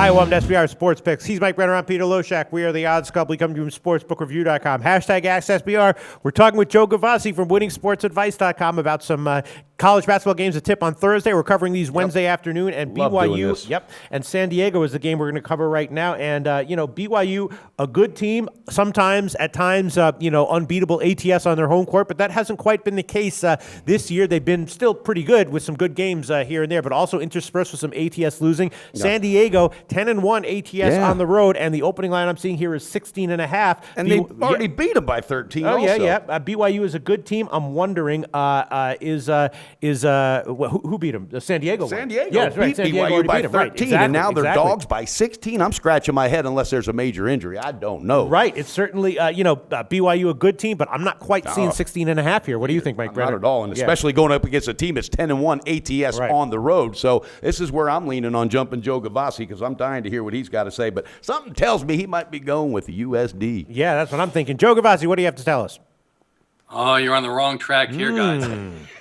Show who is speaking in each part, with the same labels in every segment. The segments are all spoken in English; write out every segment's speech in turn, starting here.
Speaker 1: Hi, welcome to SBR Sports Picks. He's Mike Brenner. I'm Peter Loshak. We are the Odds Club. We come to you from sportsbookreview.com. Hashtag AskSBR. We're talking with Joe Gavazzi from winningsportsadvice.com about some college basketball games to tip on Thursday. We're covering these Wednesday afternoon, and
Speaker 2: Love
Speaker 1: BYU. Yep, and San Diego is the game we're going to cover right now. And BYU, a good team, sometimes at times, unbeatable ATS on their home court, but that hasn't quite been the case this year. They've been still pretty good with some good games here and there, but also interspersed with some ATS losing. Yep. San Diego 10-1 ATS on the road, and the opening line I'm seing here is 16.5.
Speaker 2: And they already beat them by 13.
Speaker 1: Oh,
Speaker 2: also.
Speaker 1: yeah. BYU is a good team. I'm wondering, who beat them? San Diego.
Speaker 2: San Diego
Speaker 1: beat
Speaker 2: right.
Speaker 1: San Diego
Speaker 2: BYU by 13,
Speaker 1: right, exactly,
Speaker 2: and now they're dogs by 16. I'm scratching my head unless there's a major injury. I don't know.
Speaker 1: Right. It's certainly, BYU a good team, but I'm not quite seeing 16.5 here. What do you think, Mike Brenner?
Speaker 2: Not at all, and especially going up against a team that's 10-1 ATS on the road. So this is where I'm leaning on jumping Joe Gavazzi because I'm dying to hear what he's got to say. But something tells me he might be going with the USD.
Speaker 1: Yeah, that's what I'm thinking. Joe Gavazzi, what do you have to tell us?
Speaker 3: Oh, you're on the wrong track here, guys.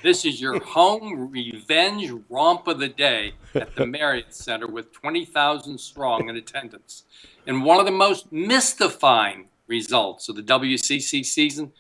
Speaker 3: This is your home revenge romp of the day at the Marriott Center with 20,000 strong in attendance. And one of the most mystifying results of the WCC season,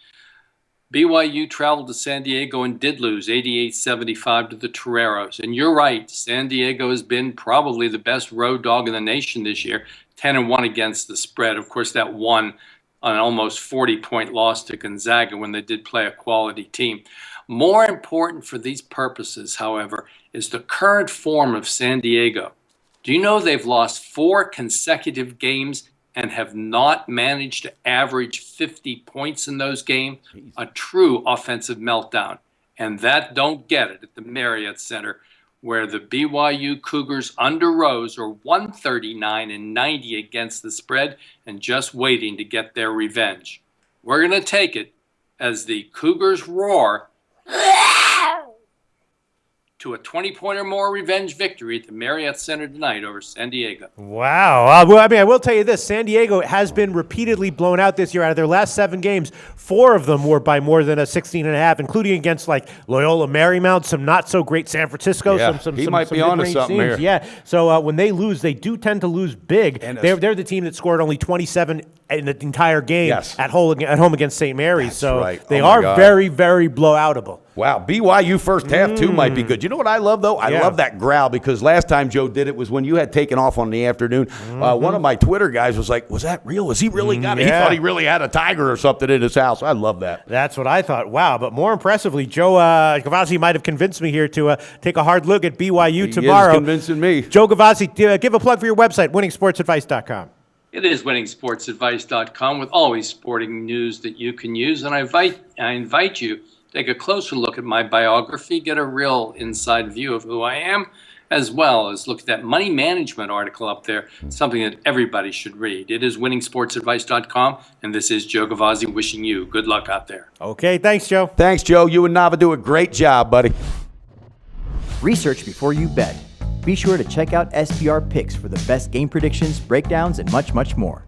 Speaker 3: BYU traveled to San Diego and did lose 88-75 to the Toreros. And you're right, San Diego has been probably the best road dog in the nation this year, 10-1 against the spread. Of course, that won on an almost 40-point loss to Gonzaga when they did play a quality team. More important for these purposes, however, is the current form of San Diego. Do you know they've lost 4 consecutive games and have not managed to average 50 points in those games? A true offensive meltdown. And that don't get it at the Marriott Center, where the BYU Cougars under Rose are 139-90 against the spread and just waiting to get their revenge. We're going to take it as the Cougars roar to a 20-point or more revenge victory at the Marriott Center tonight over San Diego.
Speaker 1: Wow. I will tell you this. San Diego has been repeatedly blown out this year. Out of their last 7 games, 4 of them were by more than a 16.5, including against Loyola Marymount, some not-so-great San Francisco.
Speaker 2: Yeah, he might be onto something here.
Speaker 1: Yeah. So when they lose, they do tend to lose big. And they're the team that scored only 27 in the entire game at home against St. Mary's.
Speaker 2: That's right.
Speaker 1: They are very, very blowoutable.
Speaker 2: Wow, BYU first half, too, might be good. You know what I love, though? I love that growl because last time Joe did it was when you had taken off on the afternoon. One of my Twitter guys was like, was that real? Was he really got it? He thought he really had a tiger or something in his house. I love that.
Speaker 1: That's what I thought. Wow, but more impressively, Joe Gavazzi might have convinced me here to take a hard look at BYU tomorrow.
Speaker 2: He is convincing me.
Speaker 1: Joe Gavazzi, give a plug for your website, winningsportsadvice.com.
Speaker 3: It is winningsportsadvice.com with always sporting news that you can use. And I invite you to take a closer look at my biography, get a real inside view of who I am, as well as look at that money management article up there, something that everybody should read. It is winningsportsadvice.com, and this is Joe Gavazzi wishing you good luck out there.
Speaker 1: Okay, thanks, Joe.
Speaker 2: Thanks, Joe. You and Nava do a great job, buddy.
Speaker 4: Research before you bet. Be sure to check out SBR Picks for the best game predictions, breakdowns, and much, much more.